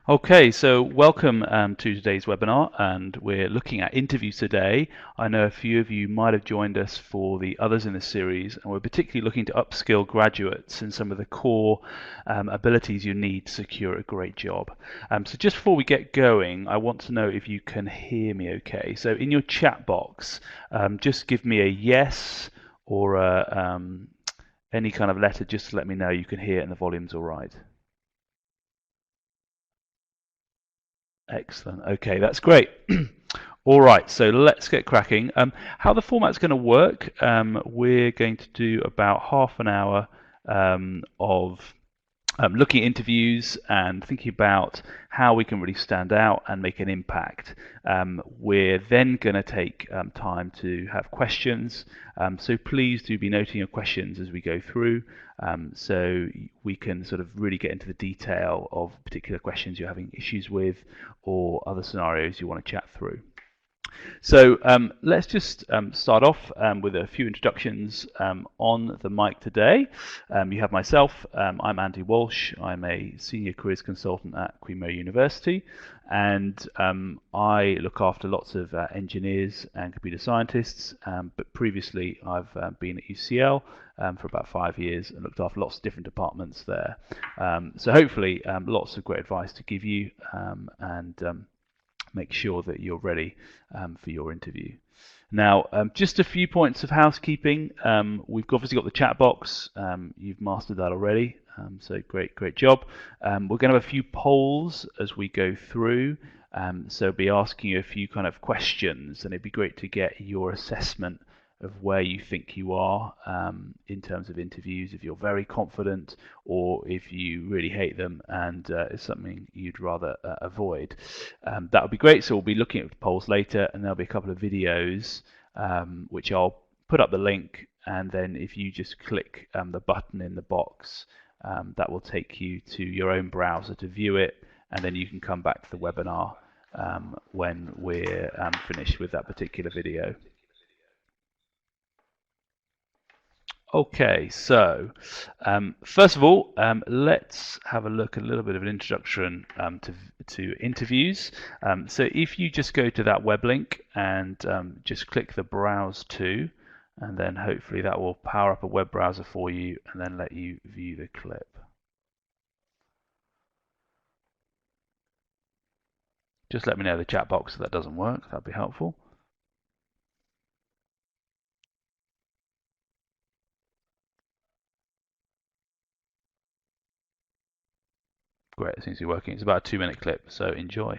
Okay, so welcome to today's webinar, and we're looking at interviews today. I know a few of you might have joined us for the others in this series, and we're particularly looking to upskill graduates in some of the core abilities you need to secure a great job. So just before we get going, I want to know if you can hear me okay. So in your chat box, just give me a yes or any kind of letter just to let me know you can hear it and the volume's all right. Excellent. Okay, that's great. All right, so let's get cracking. How the format's going to work, we're going to do about half an hour of looking at interviews and thinking about how we can really stand out and make an impact. We're then going to take time to have questions, so please do be noting your questions as we go through, so we can sort of really get into the detail of particular questions you're having issues with or other scenarios you want to chat through. So let's just start off with a few introductions on the mic today. You have myself. I'm Andy Walsh. I'm a senior careers consultant at Queen Mary University, and I look after lots of engineers and computer scientists. But previously, I've been at UCL for about 5 years and looked after lots of different departments there. So hopefully, lots of great advice to give you and make sure that you're ready for your interview. Now, just a few points of housekeeping. We've obviously got the chat box. You've mastered that already, so great job. We're going to have a few polls as we go through, so I'll be asking you a few kind of questions, and it'd be great to get your assessment of where you think you are in terms of interviews, if you're very confident or if you really hate them and it's something you'd rather avoid. That would be great. So we'll be looking at the polls later, and there'll be a couple of videos which I'll put up the link, and then if you just click the button in the box, that will take you to your own browser to view it, and then you can come back to the webinar when we're finished with that particular video. Okay, so first of all, let's have a look at a little bit of an introduction to interviews. So if you just go to that web link and just click the Browse to, and then hopefully that will power up a web browser for you and then let you view the clip. Just let me know in the chat box if that doesn't work, that'd be helpful. Great, it seems to be working. It's about a 2-minute clip, so enjoy.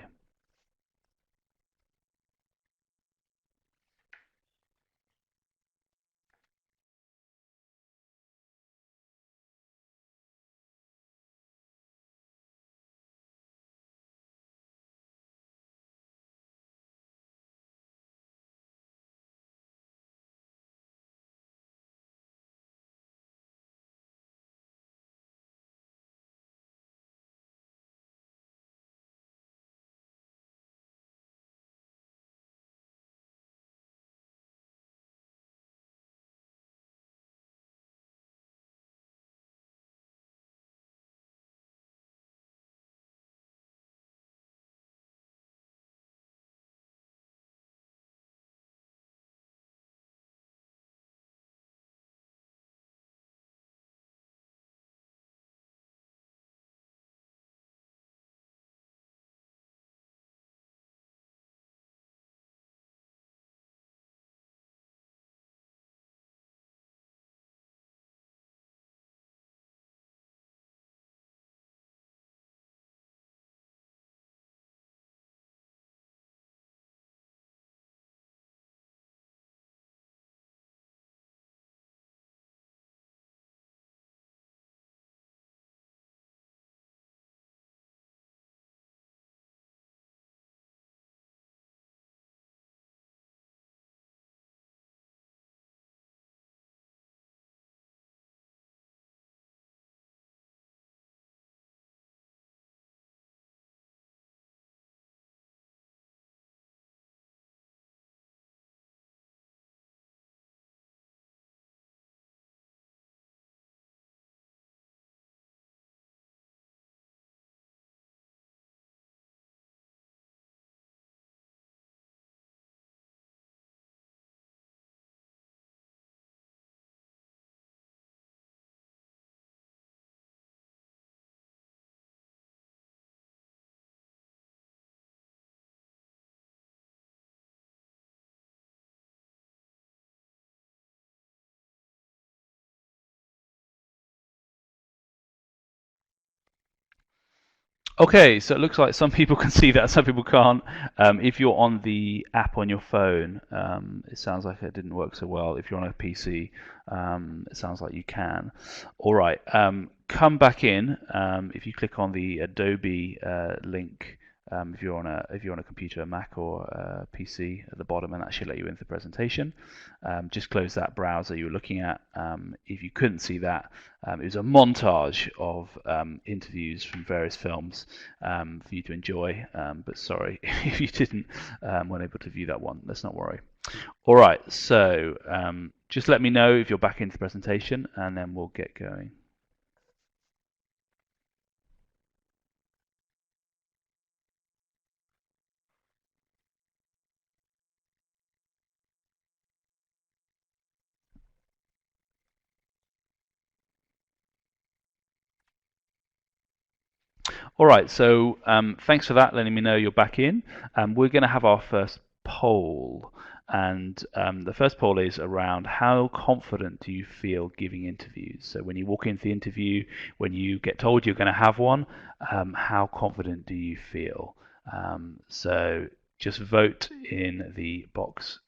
Okay, so it looks like some people can see that, some people can't. If you're on the app on your phone, it sounds like it didn't work so well. If you're on a PC, it sounds like you can. All right, come back in. If you click on the Adobe link, if you're on a computer, a Mac or a PC at the bottom, and that should let you into the presentation. Just close that browser you were looking at. If you couldn't see that, it was a montage of interviews from various films for you to enjoy. But sorry if you didn't weren't able to view that one. Let's not worry. All right, so just let me know if you're back into the presentation, and then we'll get going. All right, so thanks for that, letting me know you're back in. We're going to have our first poll, and the first poll is around how confident do you feel giving interviews? So when you walk into the interview, when you get told you're going to have one, how confident do you feel? So just vote in the box,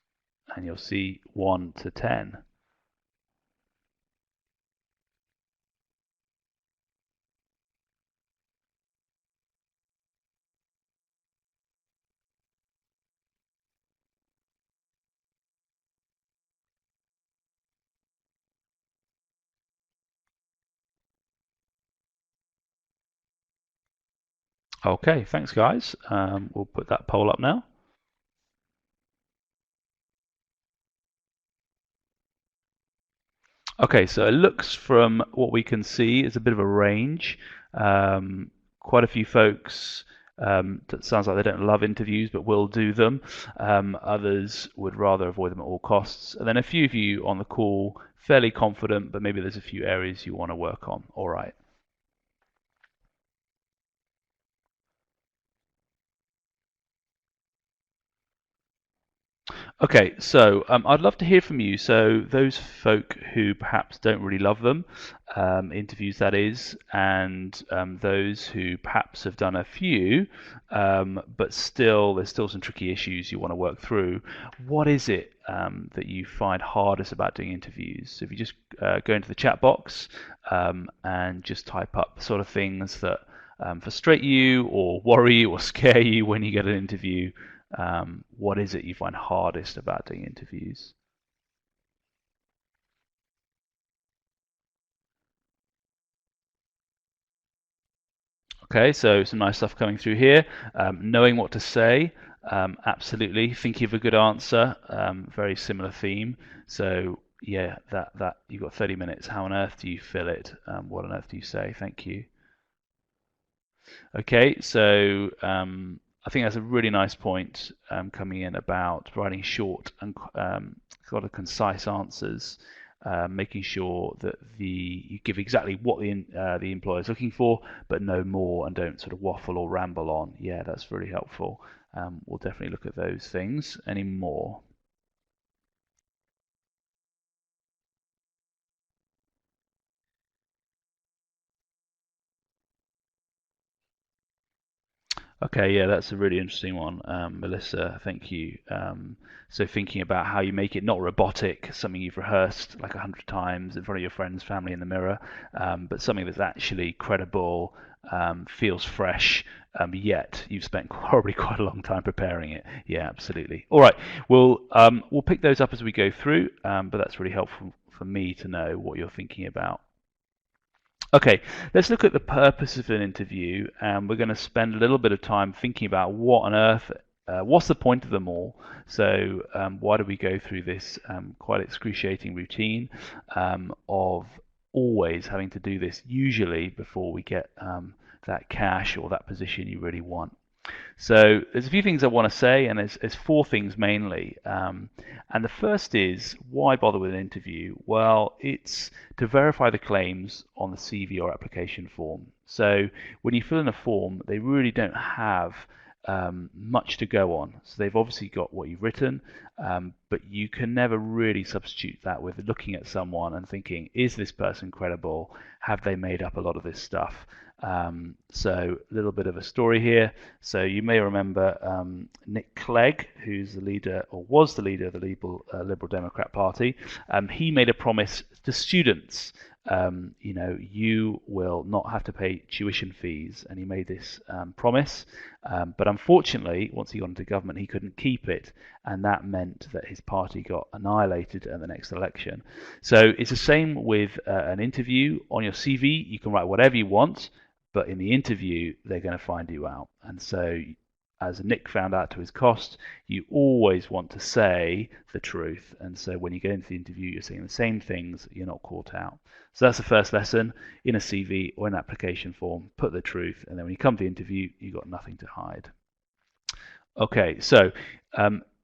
and you'll see 1 to 10. Okay, thanks guys. We'll put that poll up now. Okay, so it looks from what we can see is a bit of a range. Quite a few folks, that sounds like they don't love interviews but will do them. Others would rather avoid them at all costs. And then a few of you on the call, fairly confident, but maybe there's a few areas you want to work on. All right. Okay, so I'd love to hear from you. So those folk who perhaps don't really love them, interviews that is, and those who perhaps have done a few, but still there's still some tricky issues you want to work through. What is it that you find hardest about doing interviews? So if you just go into the chat box and just type up the sort of things that frustrate you or worry you or scare you when you get an interview. What is it you find hardest about doing interviews? Okay, so some nice stuff coming through here. Knowing what to say, absolutely. Thinking of a good answer, very similar theme. So yeah, that you've got 30 minutes. How on earth do you fill it? What on earth do you say? Thank you. Okay, so I think that's a really nice point coming in about writing short and sort of concise answers, making sure that you give exactly what the employer is looking for, but no more, and don't sort of waffle or ramble on. Yeah, that's really helpful. We'll definitely look at those things. Any more? Okay, yeah, that's a really interesting one, Melissa. Thank you. So thinking about how you make it not robotic, something you've rehearsed like 100 times in front of your friends, family in the mirror, but something that's actually credible, feels fresh, yet you've spent probably quite a long time preparing it. Yeah, absolutely. All right, we'll pick those up as we go through, but that's really helpful for me to know what you're thinking about. Okay, let's look at the purpose of an interview, and we're going to spend a little bit of time thinking about what on earth, what's the point of them all? So, why do we go through this quite excruciating routine of always having to do this, usually before we get that cash or that position you really want? So there's a few things I want to say, and there's four things mainly. And the first is, why bother with an interview? Well, it's to verify the claims on the CV or application form. So when you fill in a form, they really don't have much to go on. So they've obviously got what you've written, but you can never really substitute that with looking at someone and thinking, is this person credible? Have they made up a lot of this stuff? So a little bit of a story here. So you may remember Nick Clegg, who's the leader or was the leader of the Liberal Democrat Party. He made a promise to students. You will not have to pay tuition fees, and he made this promise. But unfortunately, once he got into government, he couldn't keep it, and that meant that his party got annihilated at the next election. So it's the same with an interview. On your CV, you can write whatever you want, but in the interview, they're going to find you out. And so, as Nick found out to his cost, you always want to say the truth. And so when you get into the interview, you're saying the same things, you're not caught out. So that's the first lesson. In a CV or an application form, put the truth, and then when you come to the interview, you've got nothing to hide. Okay, so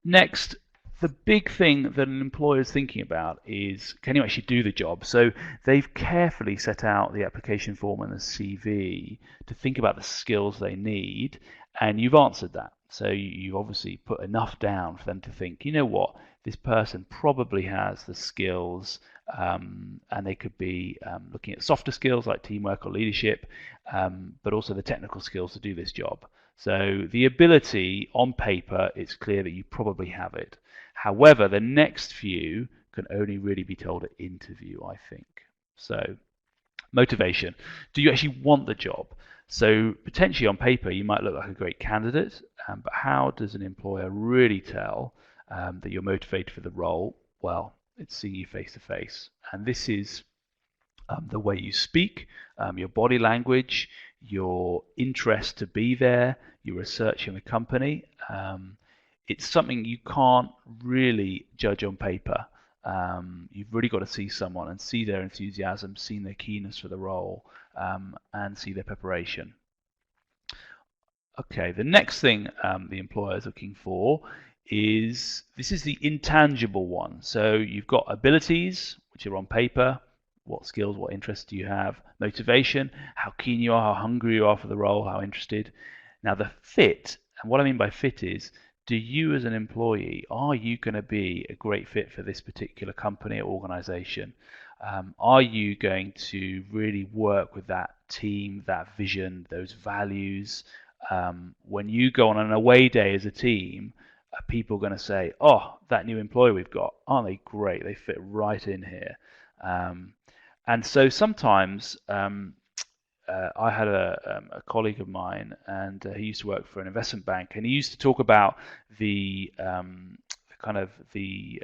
next, the big thing that an employer is thinking about is, can you actually do the job? So they've carefully set out the application form and the CV to think about the skills they need, and you've answered that. So you've obviously put enough down for them to think, you know what, this person probably has the skills, and they could be looking at softer skills like teamwork or leadership, but also the technical skills to do this job. So the ability on paper, it's clear that you probably have it. However, the next few can only really be told at interview, I think. So motivation. Do you actually want the job? So potentially on paper, you might look like a great candidate, but how does an employer really tell that you're motivated for the role? Well, it's seeing you face to face. And this is the way you speak, your body language, your interest to be there, your research in the company. It's something you can't really judge on paper. You've really got to see someone and see their enthusiasm, see their keenness for the role, and see their preparation. Okay, the next thing the employer is looking for is, this is the intangible one. So you've got abilities, which are on paper. What skills, what interests do you have? Motivation, how keen you are, how hungry you are for the role, how interested. Now the fit, and what I mean by fit is, do you as an employee, are you going to be a great fit for this particular company or organization? Are you going to really work with that team, that vision, those values? When you go on an away day as a team, are people going to say, oh, that new employee we've got, aren't they great? They fit right in here. And so sometimes I had a colleague of mine, and he used to work for an investment bank, and he used to talk about the kind of the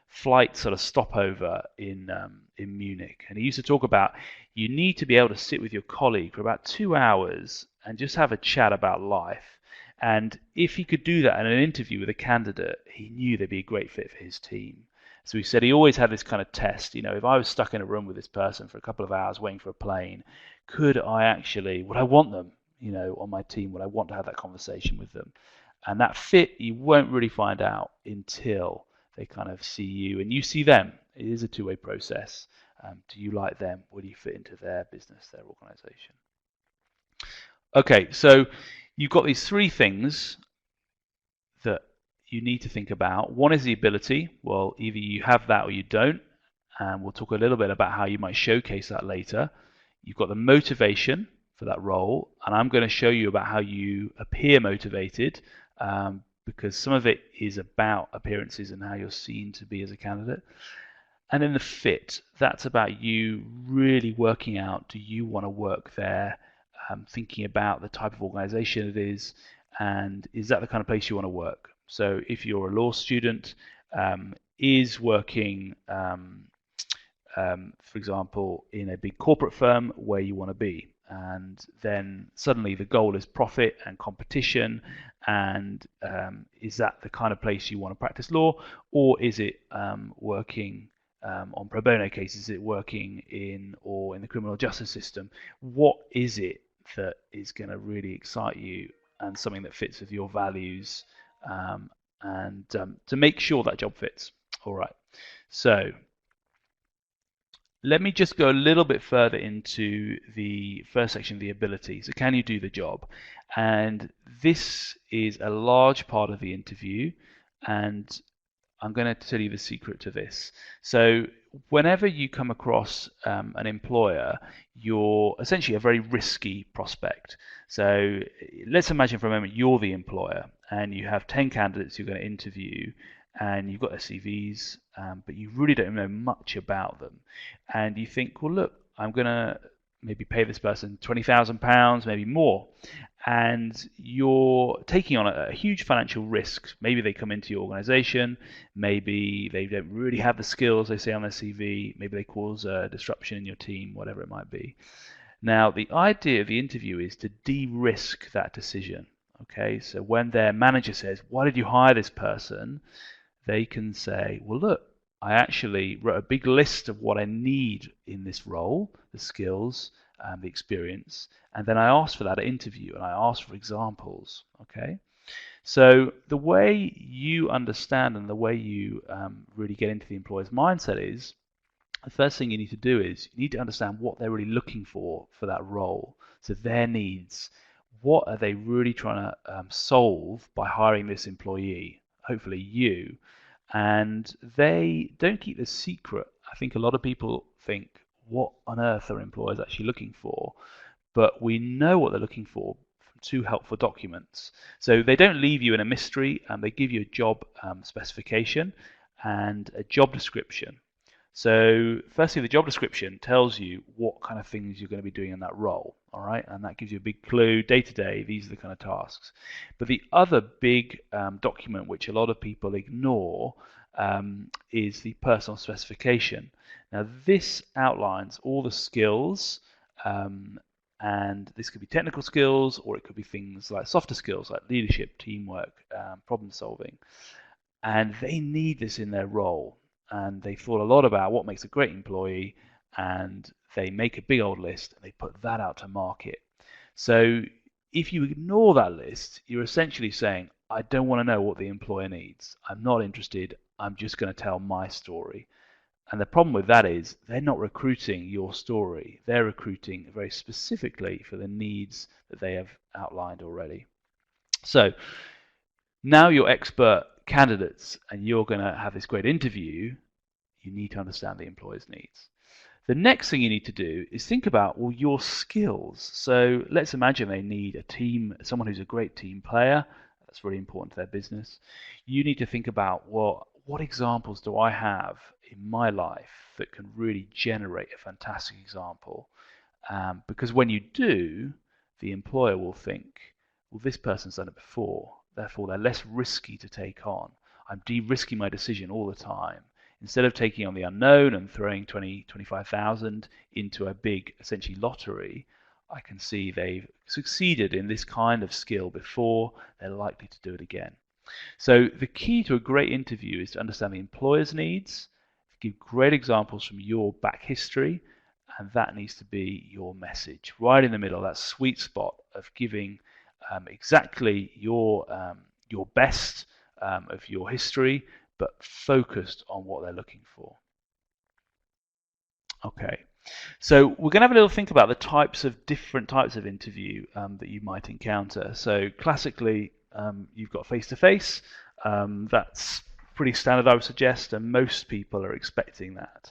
flight sort of stopover in Munich, and he used to talk about, you need to be able to sit with your colleague for about 2 hours and just have a chat about life. And if he could do that in an interview with a candidate, he knew they'd be a great fit for his team. So he said he always had this kind of test. If I was stuck in a room with this person for a couple of hours waiting for a plane, would I want them, on my team? Would I want to have that conversation with them? And that fit, you won't really find out until they kind of see you and you see them. It is a two-way process. Do you like them? Will you fit into their business, their organization? Okay, so you've got these three things that you need to think about. One is the ability. Well, either you have that or you don't, and we'll talk a little bit about how you might showcase that later. You've got the motivation for that role, and I'm going to show you about how you appear motivated, because some of it is about appearances and how you're seen to be as a candidate. And then the fit, that's about you really working out, do you want to work there, thinking about the type of organization it is, and is that the kind of place you want to work? So if you're a law student, is working, for example, in a big corporate firm where you want to be? And then suddenly the goal is profit and competition, and is that the kind of place you want to practice law, or is it working on pro bono cases? Is it working in the criminal justice system? What is it that is going to really excite you and something that fits with your values, and to make sure that job fits? All right. So Let me just go a little bit further into the first section, the ability. So can you do the job? And this is a large part of the interview, and I'm going to tell you the secret to this. So whenever you come across an employer, you're essentially a very risky prospect. So let's imagine for a moment you're the employer and you have 10 candidates you're going to interview, and you've got their CVs, but you really don't know much about them. And you think, well, look, I'm going to maybe pay this person £20,000, maybe more, and you're taking on a huge financial risk. Maybe they come into your organization, maybe they don't really have the skills they say on their CV, maybe they cause a disruption in your team, whatever it might be. Now, the idea of the interview is to de-risk that decision. Okay, so when their manager says, why did you hire this person? They can say, well, look, I actually wrote a big list of what I need in this role, the skills, the experience, and then I asked for that at interview, and I asked for examples. Okay, so the way you understand and the way you really get into the employer's mindset is the first thing you need to do is you need to understand what they're really looking for that role. So their needs. What are they really trying to solve by hiring this employee? Hopefully you. And they don't keep this secret. I think a lot of people think, what on earth are employers actually looking for? But we know what they're looking for from two helpful documents. So they don't leave you in a mystery, and they give you a job specification and a job description. So firstly, the job description tells you what kind of things you're going to be doing in that role, all right? And that gives you a big clue, day to day, these are the kind of tasks. But the other big document which a lot of people ignore is the personal specification. Now this outlines all the skills, and this could be technical skills, or it could be things like softer skills like leadership, teamwork, problem solving. And they need this in their role. And they thought a lot about what makes a great employee, and they make a big old list and they put that out to market. So if you ignore that list, you're essentially saying, I don't want to know what the employer needs. I'm not interested. I'm just going to tell my story. And the problem with that is they're not recruiting your story. They're recruiting very specifically for the needs that they have outlined already. So now you're expert candidates and you're going to have this great interview. You need to understand the employer's needs. The next thing you need to do is think about, well, your skills. So let's imagine they need a team, someone who's a great team player. That's really important to their business. You need to think about, well, what examples do I have in my life that can really generate a fantastic example? Because when you do, the employer will think, well, this person's done it before, therefore they're less risky to take on. I'm de-risking my decision all the time. Instead of taking on the unknown and throwing 20, 25,000 into a big, essentially lottery, I can see they've succeeded in this kind of skill before, they're likely to do it again. So the key to a great interview is to understand the employer's needs, give great examples from your back history, and that needs to be your message. Right in the middle, that sweet spot of giving exactly your best of your history, but focused on what they're looking for. Okay, so we're going to have a little think about the different types of interview that you might encounter. So classically, you've got face-to-face. That's pretty standard, I would suggest, and most people are expecting that.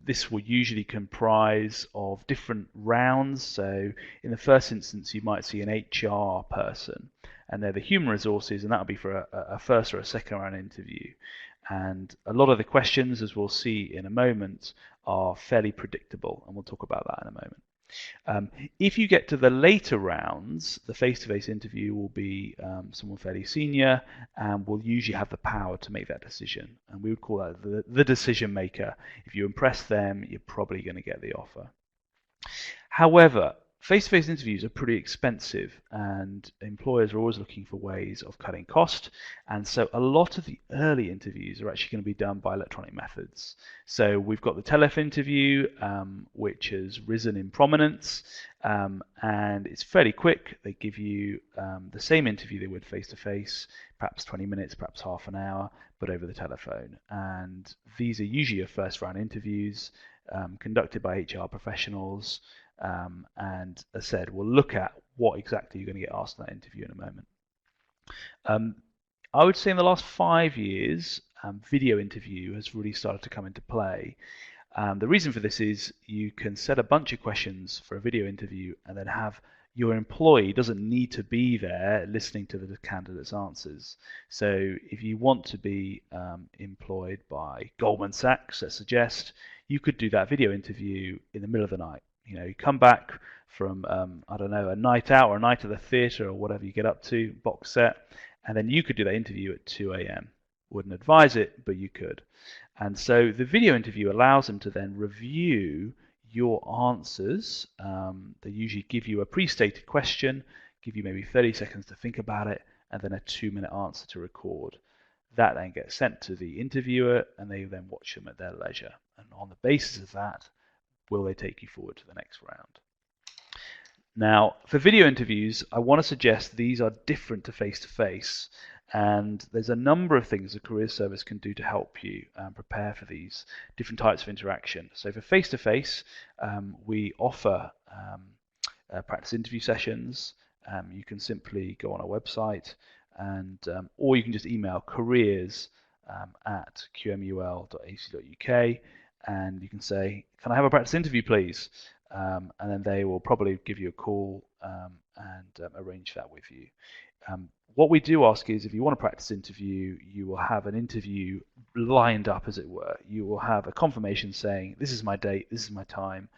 This will usually comprise of different rounds. So in the first instance, you might see an HR person, and they're the human resources, and that'll be for a first or a second round interview. And a lot of the questions, as we'll see in a moment, are fairly predictable, and we'll talk about that in a moment. If you get to the later rounds, the face-to-face interview will be someone fairly senior and will usually have the power to make that decision. And we would call that the decision maker. If you impress them, you're probably going to get the offer. However, face-to-face interviews are pretty expensive, and employers are always looking for ways of cutting cost, and so a lot of the early interviews are actually going to be done by electronic methods. So we've got the telephone interview, which has risen in prominence, and it's fairly quick. They give you the same interview they would face-to-face, perhaps 20 minutes, perhaps half an hour, but over the telephone. And these are usually your first round interviews. conducted by HR professionals, and as I said, we'll look at what exactly you're going to get asked in that interview in a moment. I would say in the last 5 years, video interview has really started to come into play. The reason for this is you can set a bunch of questions for a video interview and then have your employee doesn't need to be there listening to the candidate's answers. So if you want to be employed by Goldman Sachs, let's suggest, you could do that video interview in the middle of the night. You come back from, I don't know, a night out or a night at the theatre or whatever you get up to, box set, and then you could do that interview at 2 a.m. Wouldn't advise it, but you could. And so the video interview allows them to then review your answers. They usually give you a pre-stated question, give you maybe 30 seconds to think about it, and then a 2-minute answer to record. That then gets sent to the interviewer, and they then watch them at their leisure. And on the basis of that, will they take you forward to the next round? Now, for video interviews, I want to suggest these are different to face-to-face. And there's a number of things the career service can do to help you prepare for these different types of interaction. So for face-to-face, we offer practice interview sessions. You can simply go on our website, and or you can just email careers at qmul.ac.uk, and you can say, can I have a practice interview, please? And then they will probably give you a call and arrange that with you. What we do ask is, if you want a practice interview, you will have an interview lined up, as it were. You will have a confirmation saying, this is my date, this is my time,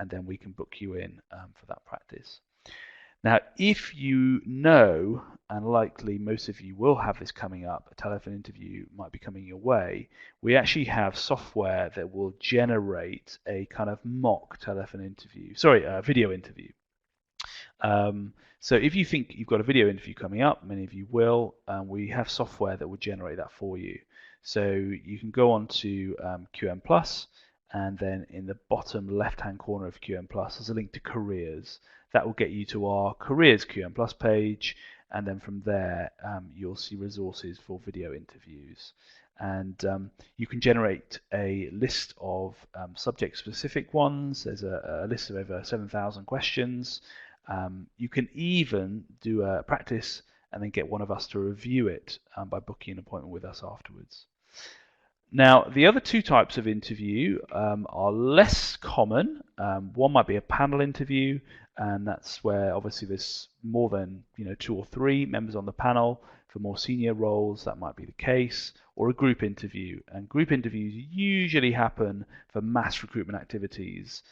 and then we can book you in for that practice. Now, if you know, and likely most of you will have this coming up, a telephone interview might be coming your way, we actually have software that will generate a kind of mock telephone interview, video interview. So if you think you've got a video interview coming up, many of you will, we have software that will generate that for you. So you can go on to QM Plus, and then in the bottom left-hand corner of QM Plus, there's a link to Careers. That will get you to our Careers QM Plus page, and then from there you'll see resources for video interviews. And you can generate a list of subject-specific ones. There's a list of over 7,000 questions. You can even do a practice and then get one of us to review it by booking an appointment with us afterwards. Now, the other two types of interview are less common. One might be a panel interview, and that's where obviously there's more than 2 or 3 members on the panel. For more senior roles, that might be the case, or a group interview. And group interviews usually happen for mass recruitment activities.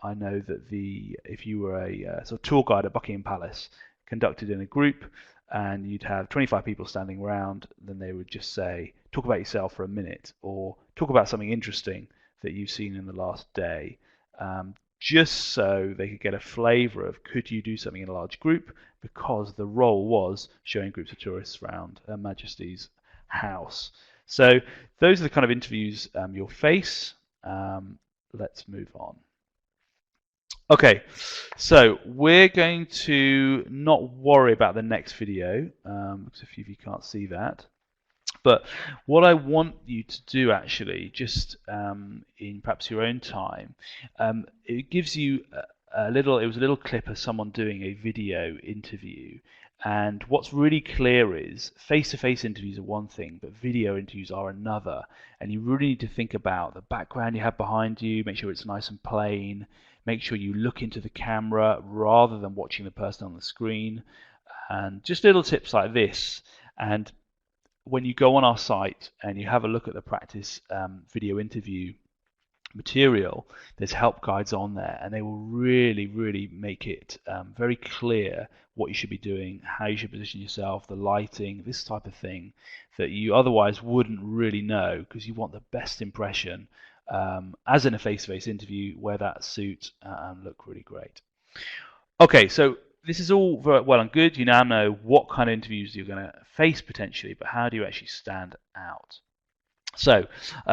I know that if you were a sort of tour guide at Buckingham Palace, conducted in a group, and you'd have 25 people standing around, then they would just say, talk about yourself for a minute, or talk about something interesting that you've seen in the last day, just so they could get a flavour of, could you do something in a large group, because the role was showing groups of tourists around Her Majesty's house. So those are the kind of interviews you'll face. Let's move on. Okay, so we're going to not worry about the next video, because a few of you can't see that. But what I want you to do actually, just in perhaps your own time, it gives you it was a little clip of someone doing a video interview. And what's really clear is face-to-face interviews are one thing, but video interviews are another. And you really need to think about the background you have behind you, make sure it's nice and plain, make sure you look into the camera rather than watching the person on the screen. And just little tips like this. And when you go on our site and you have a look at the practice video interview material, there's help guides on there, and they will really make it very clear what you should be doing, how you should position yourself, the lighting, this type of thing that you otherwise wouldn't really know, because you want the best impression as in a face-to-face interview. Wear that suit and look really great. Okay, so this is all very well and good. You now know what kind of interviews you're going to face potentially, but how do you actually stand out? So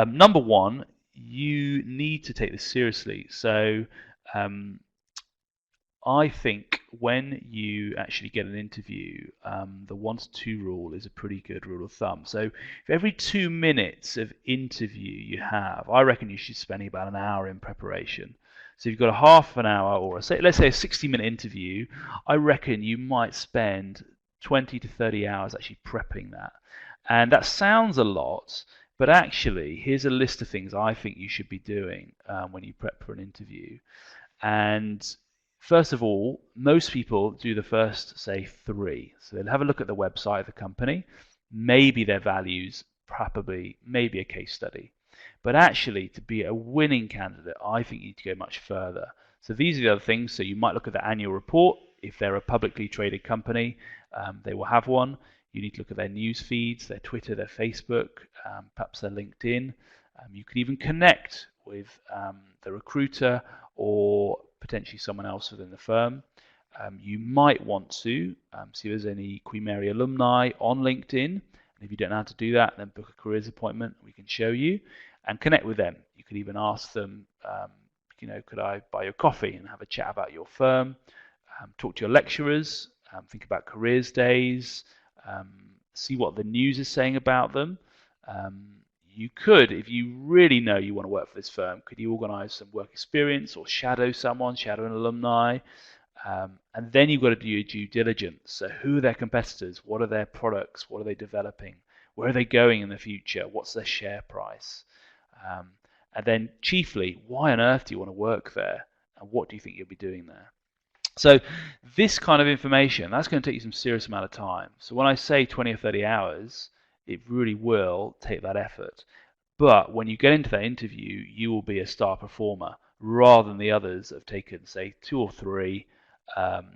number one, you need to take this seriously. So I think when you actually get an interview, the 1 to 2 rule is a pretty good rule of thumb. So for every 2 minutes of interview you have, I reckon you should spend about an hour in preparation. So if you've got a half an hour, or let's say a 60-minute interview, I reckon you might spend 20 to 30 hours actually prepping that. And that sounds a lot, but actually, here's a list of things I think you should be doing when you prep for an interview. And first of all, most people do the first, say, 3. So they'll have a look at the website of the company, maybe their values, probably maybe a case study. But actually, to be a winning candidate, I think you need to go much further. So these are the other things. So you might look at the annual report. If they're a publicly traded company, they will have one. You need to look at their news feeds, their Twitter, their Facebook, perhaps their LinkedIn. You could even connect with the recruiter or potentially someone else within the firm. You might want to see if there's any Queen Mary alumni on LinkedIn. And if you don't know how to do that, then book a careers appointment. We can show you and connect with them. You could even ask them, could I buy your coffee and have a chat about your firm? Talk to your lecturers. Think about careers days. See what the news is saying about them. You could, if you really know you want to work for this firm, could you organise some work experience or shadow someone, shadow an alumni? And then you've got to do your due diligence. So who are their competitors? What are their products? What are they developing? Where are they going in the future? What's their share price? And then chiefly, why on earth do you want to work there? And what do you think you'll be doing there? So this kind of information, that's going to take you some serious amount of time. So when I say 20 or 30 hours, it really will take that effort. But when you get into that interview, you will be a star performer rather than the others that have taken, say, 2 or 3,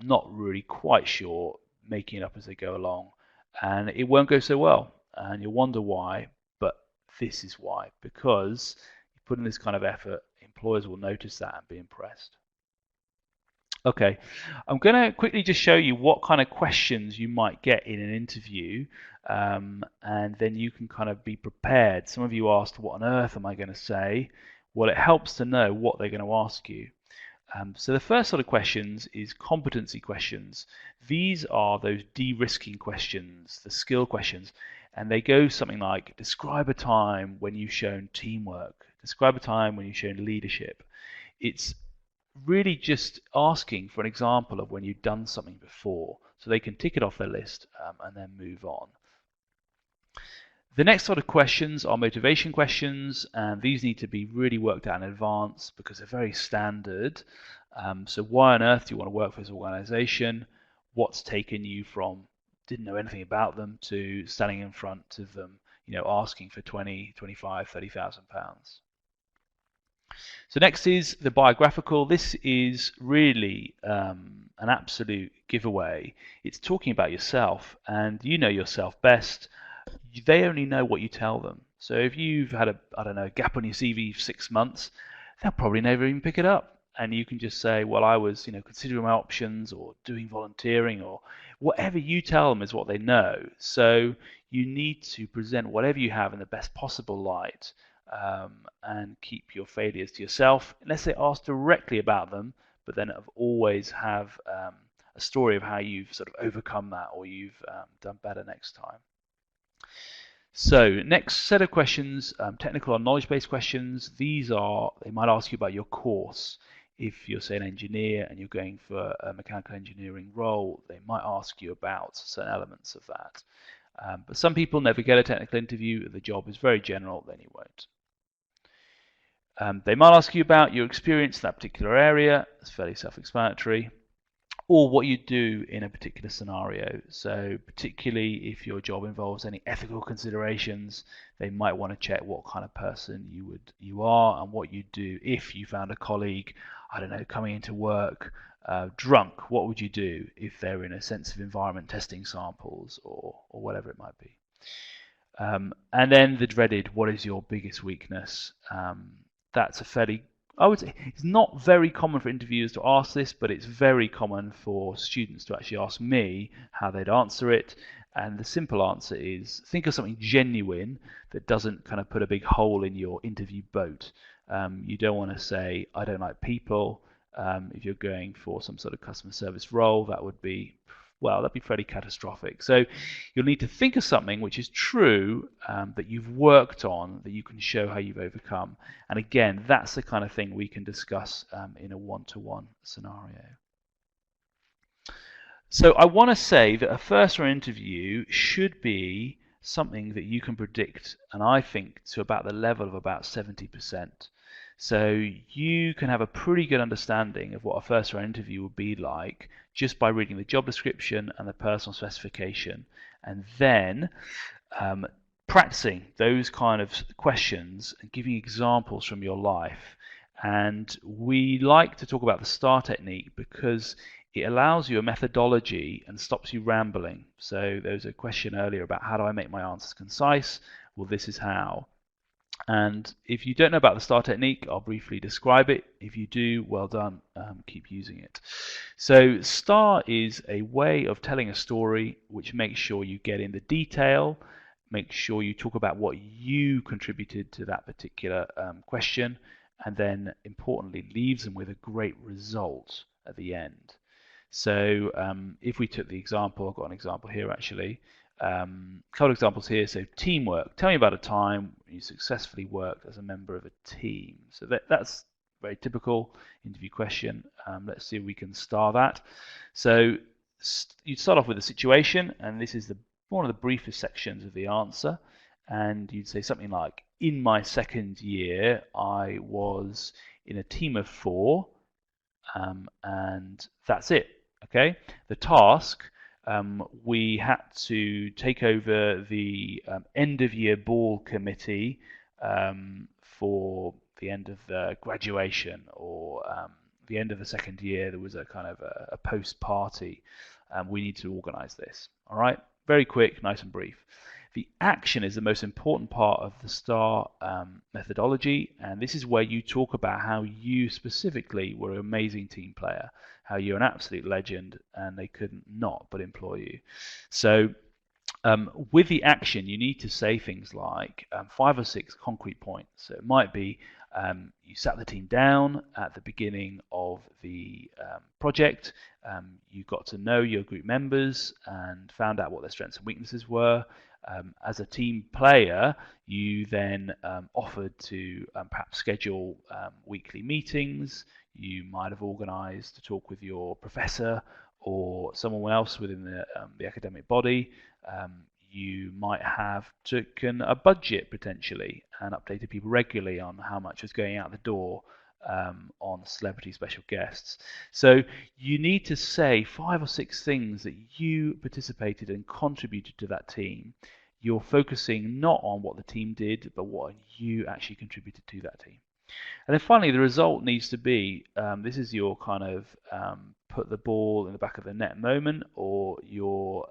not really quite sure, making it up as they go along. And it won't go so well. And you'll wonder why, but this is why. Because you put in this kind of effort, employers will notice that and be impressed. Okay, I'm going to quickly just show you what kind of questions you might get in an interview, and then you can kind of be prepared. Some of you asked, what on earth am I going to say? Well, it helps to know what they're going to ask you. So the first sort of questions is competency questions. These are those de-risking questions, the skill questions, and they go something like, describe a time when you've shown teamwork, describe a time when you've shown leadership. It's really just asking for an example of when you've done something before, so they can tick it off their list and then move on. The next sort of questions are motivation questions, and these need to be really worked out in advance because they're very standard. So why on earth do you want to work for this organization? What's taken you from didn't know anything about them to standing in front of them, asking for 20, 25, 30,000 pounds? So next is the biographical. This is really an absolute giveaway. It's talking about yourself, and you know yourself best. They only know what you tell them. So if you've had a gap on your CV for 6 months, they'll probably never even pick it up. And you can just say, well, I was, considering my options or doing volunteering or whatever you tell them is what they know. So you need to present whatever you have in the best possible light. And keep your failures to yourself unless they ask directly about them, but then always have a story of how you've sort of overcome that or you've done better next time. So next set of questions, technical or knowledge-based questions. They might ask you about your course. If you're, say, an engineer and you're going for a mechanical engineering role, they might ask you about certain elements of that. But some people never get a technical interview. The job is very general, then you won't. They might ask you about your experience in that particular area. It's fairly self-explanatory. Or what you do in a particular scenario. So particularly if your job involves any ethical considerations, they might want to check what kind of person you are and what you do if you found a colleague, coming into work drunk. What would you do if they're in a sensitive environment testing samples or whatever it might be? And then the dreaded, what is your biggest weakness? That's I would say it's not very common for interviewers to ask this, but it's very common for students to actually ask me how they'd answer it. And the simple answer is think of something genuine that doesn't kind of put a big hole in your interview boat. You don't want to say, I don't like people, If you're going for some sort of customer service role, that would be, well, that'd be fairly catastrophic. So you'll need to think of something which is true, that you've worked on, that you can show how you've overcome. And again, that's the kind of thing we can discuss in a one-to-one scenario. So I want to say that a first round interview should be something that you can predict, and I think to about the level of about 70%. So you can have a pretty good understanding of what a first round interview would be like just by reading the job description and the personal specification, and then practicing those kind of questions and giving examples from your life. And we like to talk about the STAR technique because it allows you a methodology and stops you rambling. So there was a question earlier about how do I make my answers concise? Well, this is how. And if you don't know about the STAR technique, I'll briefly describe it. If you do, well done, keep using it. So STAR is a way of telling a story which makes sure you get in the detail, make sure you talk about what you contributed to that particular question, and then importantly leaves them with a great result at the end. So if we took the example, I've got an example here actually, a couple of examples here. So teamwork, tell me about a time when you successfully worked as a member of a team. So that's very typical interview question. Let's see if we can star that. So you'd start off with a situation, and this is one of the briefest sections of the answer, and you'd say something like, in my second year I was in a team of 4, and that's it. Okay, the task, we had to take over the end of year ball committee for the end of the graduation, or the end of the second year. There was a kind of a post party. We need to organize this. All right, very quick, nice and brief. The action is the most important part of the STAR methodology, and this is where you talk about how you specifically were an amazing team player, how you're an absolute legend, and they couldn't not but employ you. So with the action, you need to say things like 5 or 6 concrete points. So it might be you sat the team down at the beginning of the project, you got to know your group members and found out what their strengths and weaknesses were. As a team player, you then offered to perhaps schedule weekly meetings. You might have organised to talk with your professor or someone else within the academic body. You might have taken a budget potentially and updated people regularly on how much was going out the door on celebrity special guests. So you need to say 5 or 6 things that you participated and contributed to that team. You're focusing not on what the team did, but what you actually contributed to that team. And then finally, the result needs to be, this is your kind of put the ball in the back of the net moment, or you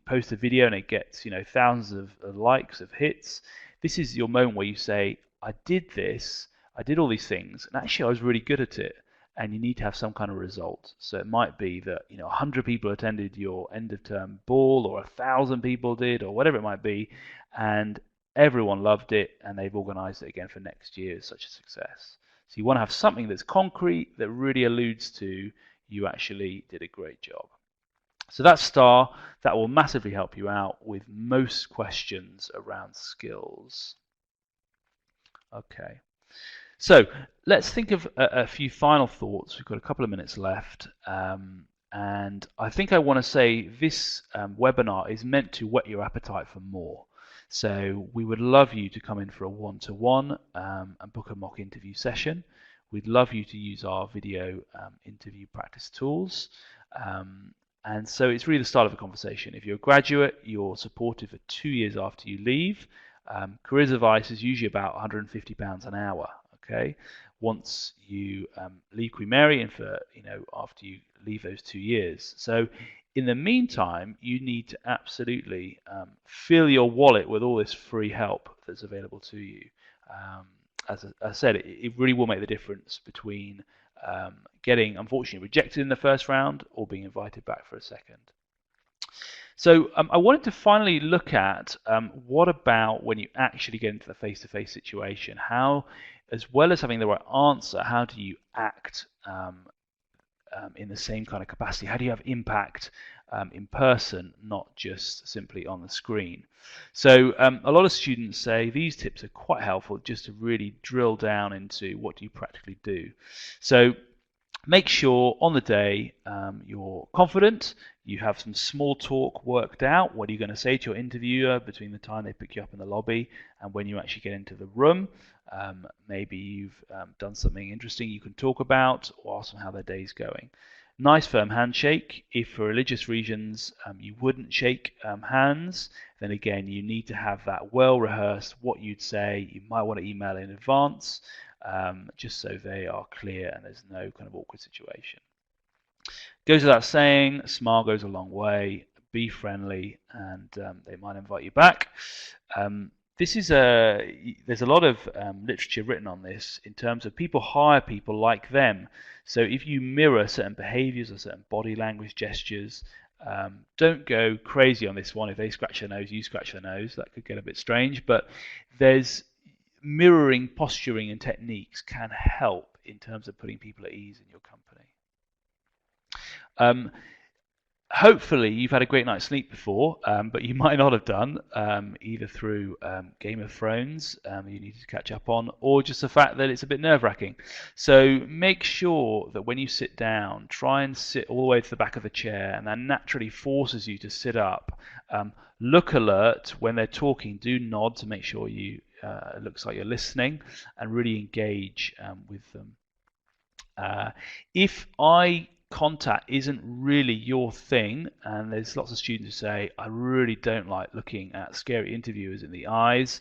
post a video and it gets thousands of likes, of hits. This is your moment where you say, I did this, I did all these things, and actually I was really good at it. And you need to have some kind of result. So it might be that 100 people attended your end of term ball, or 1,000 people did, or whatever it might be, and everyone loved it, and they've organised it again for next year as such a success. So you want to have something that's concrete, that really alludes to you actually did a great job. So that STAR, that will massively help you out with most questions around skills. Okay. So let's think of a few final thoughts. We've got a couple of minutes left, and I think I want to say this webinar is meant to whet your appetite for more. So we would love you to come in for a one-to-one and book a mock interview session. We'd love you to use our video interview practice tools. And so it's really the start of a conversation. If you're a graduate, you're supported for 2 years after you leave. Careers advice is usually about £150 an hour. Okay, once you leave Queen Mary, and for after you leave those 2 years. So in the meantime, you need to absolutely fill your wallet with all this free help that's available to you. As I said, it really will make the difference between getting unfortunately rejected in the first round or being invited back for a second. So I wanted to finally look at what about when you actually get into the face-to-face situation, how as well as having the right answer, how do you act in the same kind of capacity? How do you have impact in person, not just simply on the screen? So a lot of students say these tips are quite helpful just to really drill down into what do you practically do. So make sure on the day you're confident, you have some small talk worked out. What are you going to say to your interviewer between the time they pick you up in the lobby and when you actually get into the room? Maybe you've done something interesting you can talk about, or ask them how their day's going. Nice firm handshake. If for religious reasons you wouldn't shake hands, then again you need to have that well rehearsed, what you'd say. You might want to email in advance, just so they are clear and there's no kind of awkward situation. Goes without saying, a smile goes a long way. Be friendly, and they might invite you back. There's a lot of literature written on this in terms of people hire people like them. So if you mirror certain behaviors or certain body language gestures, don't go crazy on this one. If they scratch their nose, you scratch their nose. That could get a bit strange, but there's mirroring posturing and techniques can help in terms of putting people at ease in your company. Hopefully you've had a great night's sleep before, but you might not have done, either through Game of Thrones you need to catch up on, or just the fact that it's a bit nerve-wracking. So make sure that when you sit down, try and sit all the way to the back of the chair, and that naturally forces you to sit up. Look alert when they're talking. Do nod to make sure it looks like you're listening, and really engage with them. If eye contact isn't really your thing, and there's lots of students who say, I really don't like looking at scary interviewers in the eyes,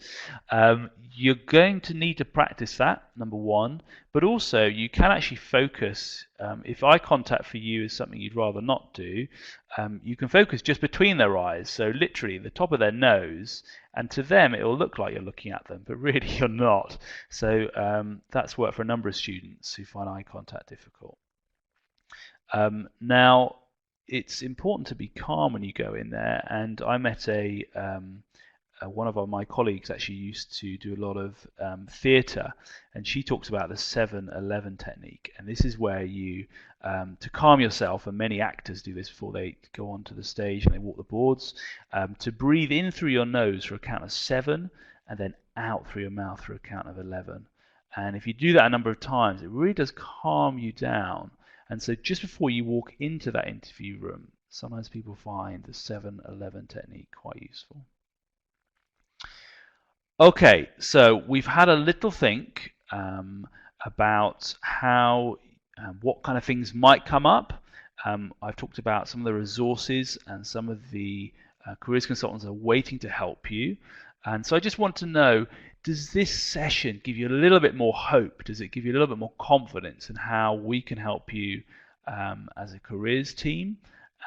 you're going to need to practice that, number one, but also you can actually focus. If eye contact for you is something you'd rather not do, you can focus just between their eyes, so literally the top of their nose, and to them it will look like you're looking at them, but really you're not. So that's worked for a number of students who find eye contact difficult. Now, it's important to be calm when you go in there, and I met one of my colleagues actually used to do a lot of theatre, and she talks about the 7-11 technique, and this is where you, to calm yourself, and many actors do this before they go onto the stage and they walk the boards, to breathe in through your nose for a count of 7, and then out through your mouth for a count of 11. And if you do that a number of times, it really does calm you down. And so just before you walk into that interview room, sometimes people find the 7-11 technique quite useful. Okay, so we've had a little think about how, what kind of things might come up. I've talked about some of the resources, and some of the careers consultants are waiting to help you. And so I just want to know, does this session give you a little bit more hope? Does it give you a little bit more confidence in how we can help you as a careers team,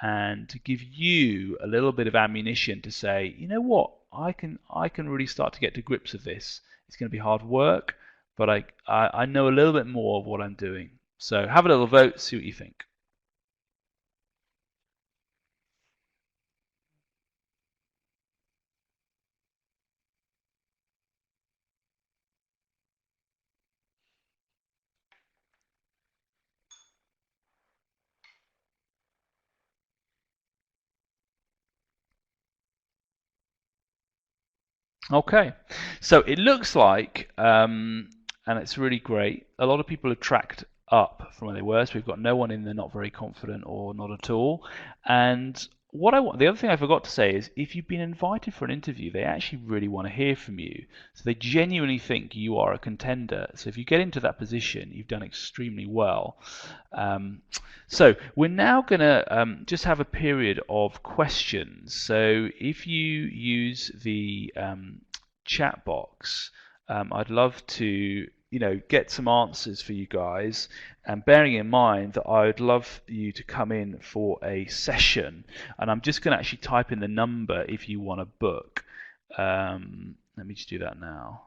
and to give you a little bit of ammunition to say, you know what, I can really start to get to grips with this. It's going to be hard work, but I know a little bit more of what I'm doing. So have a little vote, see what you think. Okay, so it looks like, and it's really great, a lot of people have tracked up from where they were, so we've got no one in there not very confident or not at all. And the other thing I forgot to say is, if you've been invited for an interview, they actually really want to hear from you. So they genuinely think you are a contender. So if you get into that position, you've done extremely well. So we're now going to just have a period of questions. So if you use the chat box, I'd love to get some answers for you guys, and bearing in mind that I would love you to come in for a session, and I'm just going to actually type in the number if you want to book. Let me just do that now.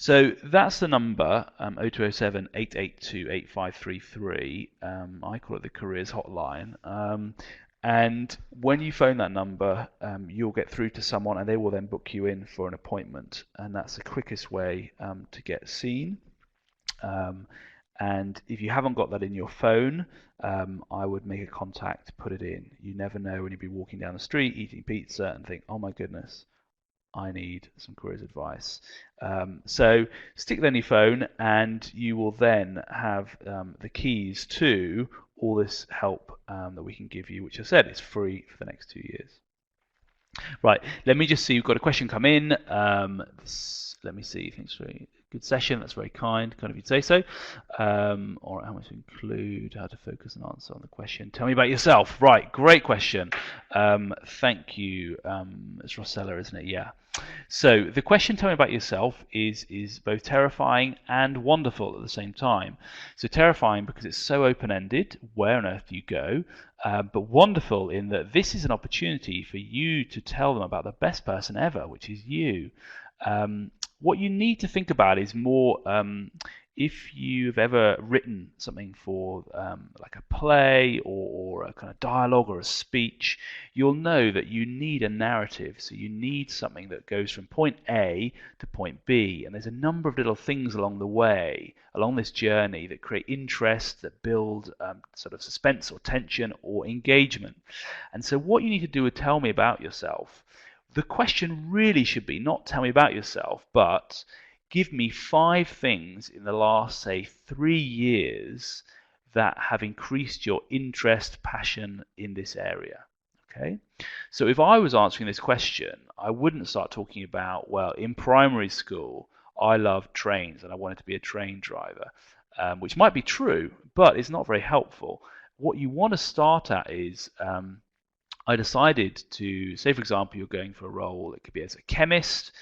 So that's the number, 0207 882 8533. I call it the careers hotline. And when you phone that number, you'll get through to someone and they will then book you in for an appointment. And that's the quickest way to get seen. And if you haven't got that in your phone, I would make a contact, put it in. You never know when you'll be walking down the street eating pizza and think, oh my goodness, I need some careers advice. So stick that in your phone and you will then have the keys to all this help that we can give you, which I said is free for the next 2 years. Right, let me just see, we've got a question come in. Let me see, thanks for a good session, that's very kind of you to say so. Or how much to include, how to focus and answer on the question. Tell me about yourself. Right, great question. Thank you. It's Rossella, isn't it? Yeah. So the question, tell me about yourself, is both terrifying and wonderful at the same time. So terrifying because it's so open-ended, where on earth do you go? But wonderful in that this is an opportunity for you to tell them about the best person ever, which is you. What you need to think about is more if you've ever written something for like a play or a kind of dialogue or a speech, you'll know that you need a narrative. So you need something that goes from point A to point B. And there's a number of little things along the way, along this journey, that create interest, that build sort of suspense or tension or engagement. And so what you need to do is tell me about yourself. The question really should be not tell me about yourself, but give me 5 things in the last, say, 3 years that have increased your interest, passion in this area. Okay? So if I was answering this question, I wouldn't start talking about, well, in primary school, I loved trains and I wanted to be a train driver, which might be true, but it's not very helpful. What you want to start at is I decided to, say for example, you're going for a role, it could be as a chemist.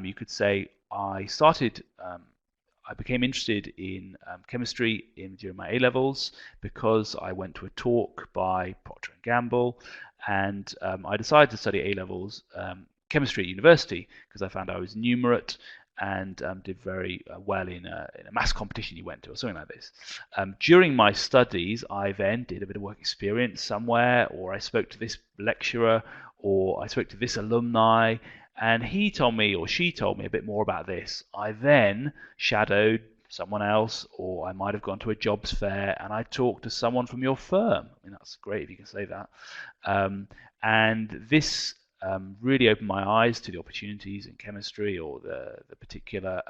You could say, I became interested in chemistry during my A-levels because I went to a talk by Procter & Gamble, and I decided to study A-levels chemistry at university because I found I was numerate and did very well in a maths competition you went to or something like this. During my studies, I then did a bit of work experience somewhere, or I spoke to this lecturer, or I spoke to this alumni, and he told me or she told me a bit more about this. I then shadowed someone else, or I might have gone to a jobs fair and I talked to someone from your firm. I mean, that's great if you can say that. And this really opened my eyes to the opportunities in chemistry or the particular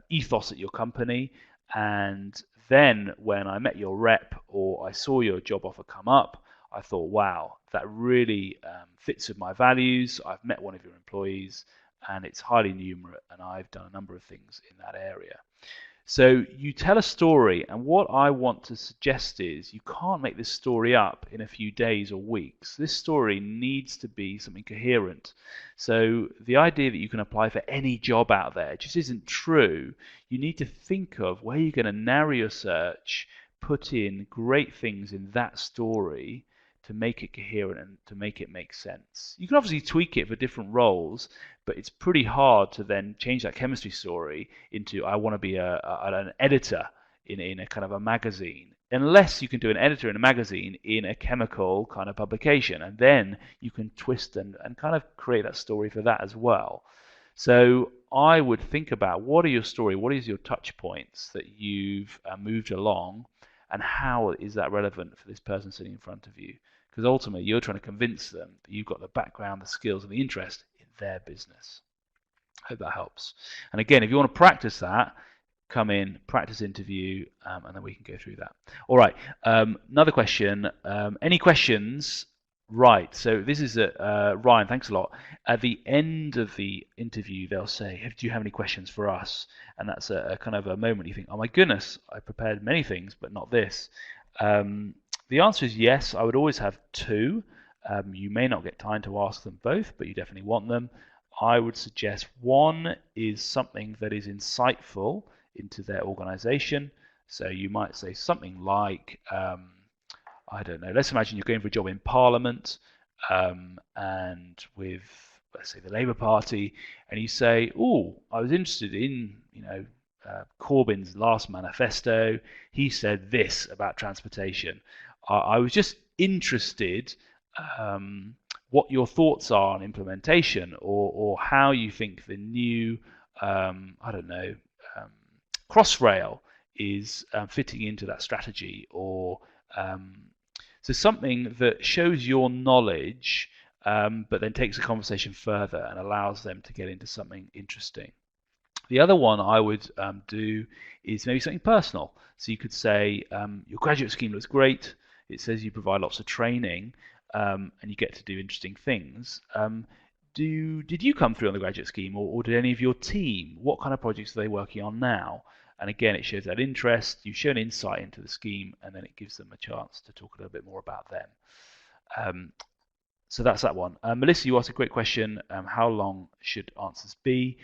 ethos at your company. And then when I met your rep or I saw your job offer come up, I thought, wow, that really fits with my values. I've met one of your employees and it's highly numerate and I've done a number of things in that area. So you tell a story, and what I want to suggest is you can't make this story up in a few days or weeks. This story needs to be something coherent. So the idea that you can apply for any job out there just isn't true. You need to think of where you're going to narrow your search, put in great things in that story to make it coherent and to make it make sense. You can obviously tweak it for different roles, but it's pretty hard to then change that chemistry story into I want to be an editor in a kind of a magazine, unless you can do an editor in a magazine in a chemical kind of publication, and then you can twist and kind of create that story for that as well. So I would think about what are your story, what is your touch points that you've moved along, and how is that relevant for this person sitting in front of you? Because ultimately you're trying to convince them that you've got the background, the skills, and the interest in their business. Hope that helps. And again, if you want to practice that, come in, practice interview, and then we can go through that. All right, another question. Any questions? Right, so this is Ryan, thanks a lot. At the end of the interview, they'll say, do you have any questions for us? And that's a kind of a moment you think, oh my goodness, I prepared many things, but not this. The answer is yes, I would always have 2. You may not get time to ask them both, but you definitely want them. I would suggest 1 is something that is insightful into their organization. So you might say something like, I don't know, let's imagine you're going for a job in Parliament and with let's say the Labour Party, and you say, "Oh, I was interested in, Corbyn's last manifesto. He said this about transportation. I was just interested what your thoughts are on implementation, or how you think the new, I don't know, um, Crossrail is fitting into that strategy, or so something that shows your knowledge, but then takes the conversation further and allows them to get into something interesting. The other one I would do is maybe something personal. So you could say, your graduate scheme looks great. It says you provide lots of training, and you get to do interesting things. Did you come through on the graduate scheme, or did any of your team? What kind of projects are they working on now? And again, it shows that interest. You show an insight into the scheme, and then it gives them a chance to talk a little bit more about them. So that's that one. Melissa, you asked a great question. How long should answers be?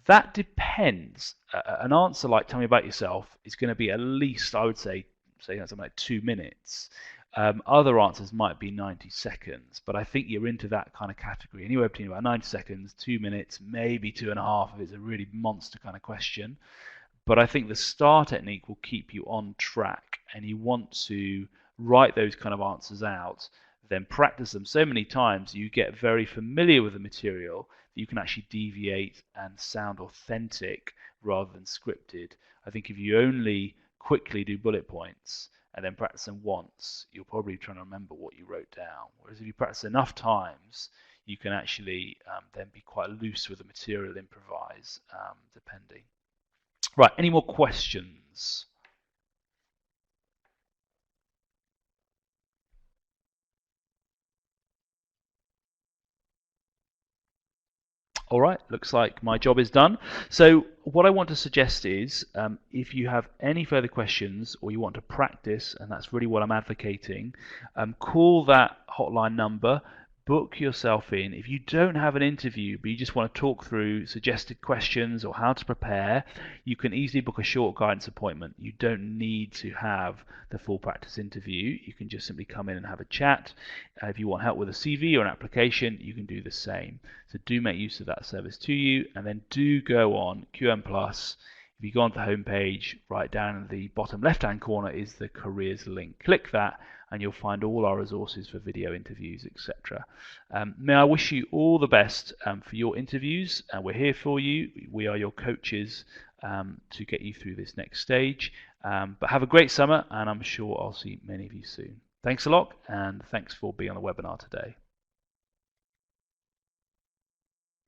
That depends. An answer like "tell me about yourself" is going to be at least, I would say something like 2 minutes. Other answers might be 90 seconds, but I think you're into that kind of category. Anywhere between about 90 seconds, 2 minutes, maybe 2.5 if it's a really monster kind of question. But I think the STAR technique will keep you on track, and you want to write those kind of answers out, then practice them so many times you get very familiar with the material that you can actually deviate and sound authentic rather than scripted. I think if you only quickly do bullet points and then practice them once, you're probably trying to remember what you wrote down. Whereas if you practice enough times, you can actually then be quite loose with the material, improvise, depending. Right, any more questions? All right, looks like my job is done. So what I want to suggest is, if you have any further questions or you want to practice, and that's really what I'm advocating, call that hotline number, book yourself in. If you don't have an interview, but you just want to talk through suggested questions or how to prepare, you can easily book a short guidance appointment. You don't need to have the full practice interview. You can just simply come in and have a chat. If you want help with a CV or an application, you can do the same. So do make use of that service to you, and then do go on QM Plus. If you go onto the homepage, right down in the bottom left-hand corner is the careers link. Click that, and you'll find all our resources for video interviews, etc. May I wish you all the best for your interviews, and we're here for you. We are your coaches to get you through this next stage. But have a great summer, and I'm sure I'll see many of you soon. Thanks a lot, and thanks for being on the webinar today.